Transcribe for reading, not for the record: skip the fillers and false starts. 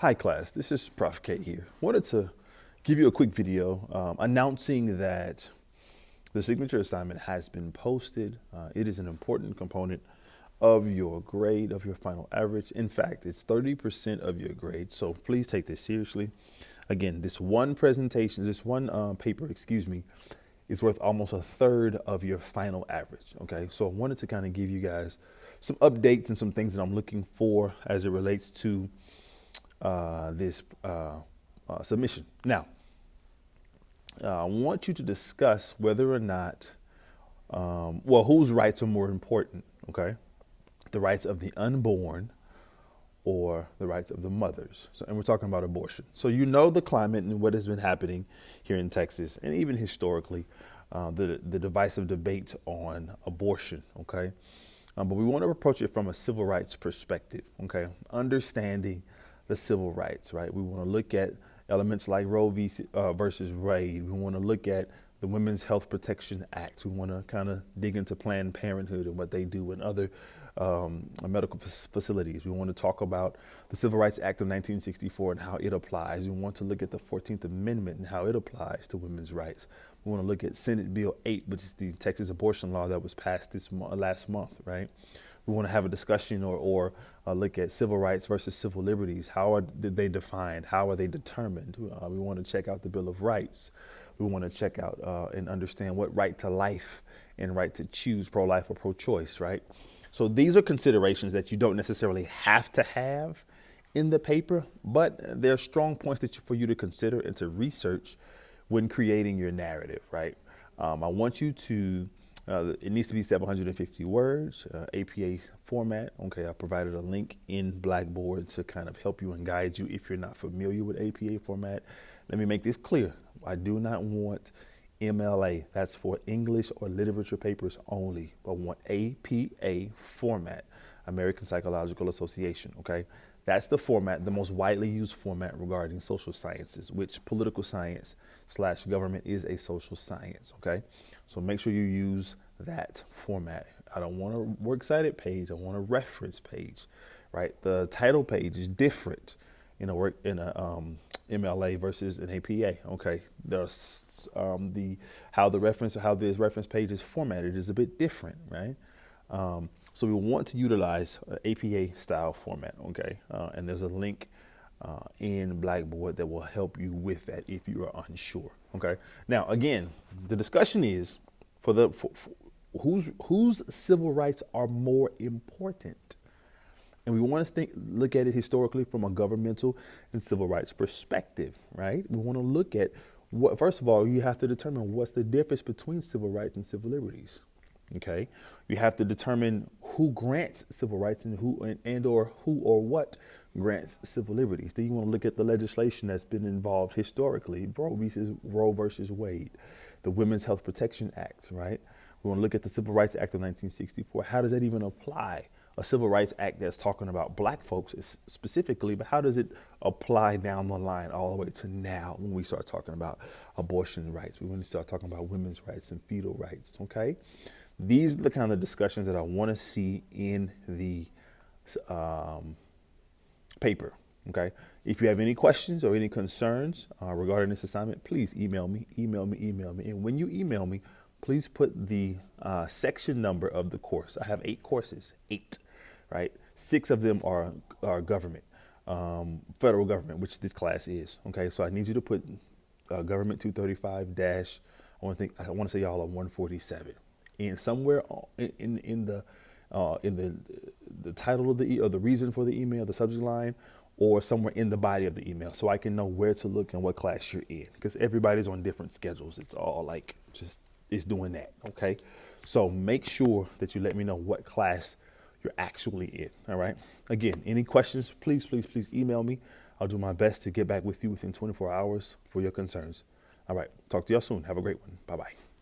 Hi class, this is Prof K here. Wanted to give you a quick video announcing that the signature assignment has been posted. It is an important component of your grade, of your final average. In fact, it's 30% of your grade, so please take this seriously. Again, this one presentation, this one paper, is worth almost a third of your final average, okay? So I wanted to kind of give you guys some updates and some things that I'm looking for as it relates to this submission. Now, I want you to discuss whether or not, whose rights are more important, okay? The rights of the unborn or the rights of the mothers. So, and we're talking about abortion. So you know the climate and what has been happening here in Texas and even historically, the divisive debate on abortion, okay? But we want to approach it from a civil rights perspective, okay? Understanding the civil rights, right? We want to look at elements like Roe versus Wade. We want to look at the Women's Health Protection Act. We want to kind of dig into Planned Parenthood and what they do in other medical facilities. We want to talk about the Civil Rights Act of 1964 and how it applies. We want to look at the 14th Amendment and how it applies to women's rights. We want to look at Senate Bill 8, which is the Texas abortion law that was passed last month, right? We want to have a discussion or look at civil rights versus civil liberties. How are they defined? How are they determined? We want to check out the Bill of Rights. We want to check out and understand what right to life and right to choose, pro-life or pro-choice, right? So these are considerations that you don't necessarily have to have in the paper, but there are strong points for you to consider and to research when creating your narrative, right? I want you to, it needs to be 750 words, APA format. Okay, I provided a link in Blackboard to kind of help you and guide you if you're not familiar with APA format. Let me make this clear. I do not want MLA, that's for English or literature papers only, but I want APA format, American Psychological Association, okay? That's the format, the most widely used format regarding social sciences, which political science / government is a social science, okay? So make sure you use that format. I don't want a works cited page, I want a reference page, right? The title page is different in a MLA versus an APA. Okay, there's how this reference page is formatted is a bit different, right? So we want to utilize APA style format. Okay, and there's a link in Blackboard that will help you with that if you are unsure. Okay, now again, the discussion is for whose civil rights are more important. And we want to look at it historically from a governmental and civil rights perspective, right? We want to look at what, first of all, you have to determine what's the difference between civil rights and civil liberties, okay? You have to determine who grants civil rights and who or what grants civil liberties. Then you want to look at the legislation that's been involved historically, Roe versus Wade, the Women's Health Protection Act, right? We want to look at the Civil Rights Act of 1964. How does that even apply? A Civil Rights Act that's talking about black folks specifically, but how does it apply down the line all the way to now when we start talking about abortion rights? We want to start talking about women's rights and fetal rights, okay? These are the kind of discussions that I want to see in the paper, okay? If you have any questions or any concerns regarding this assignment, please email me. And when you email me, please put the section number of the course. I have 8 courses, 8. Right, 6 of them are government, federal government, which this class is. Okay, so I need you to put government 235 dash. I want to say y'all are 147, and somewhere in the title of the reason for the email, the subject line, or somewhere in the body of the email, so I can know where to look and what class you're in, because everybody's on different schedules. It's all like it's doing that. Okay, so make sure that you let me know what class you're actually in. All right. Again, any questions, please email me. I'll do my best to get back with you within 24 hours for your concerns. All right. Talk to y'all soon. Have a great one. Bye-bye.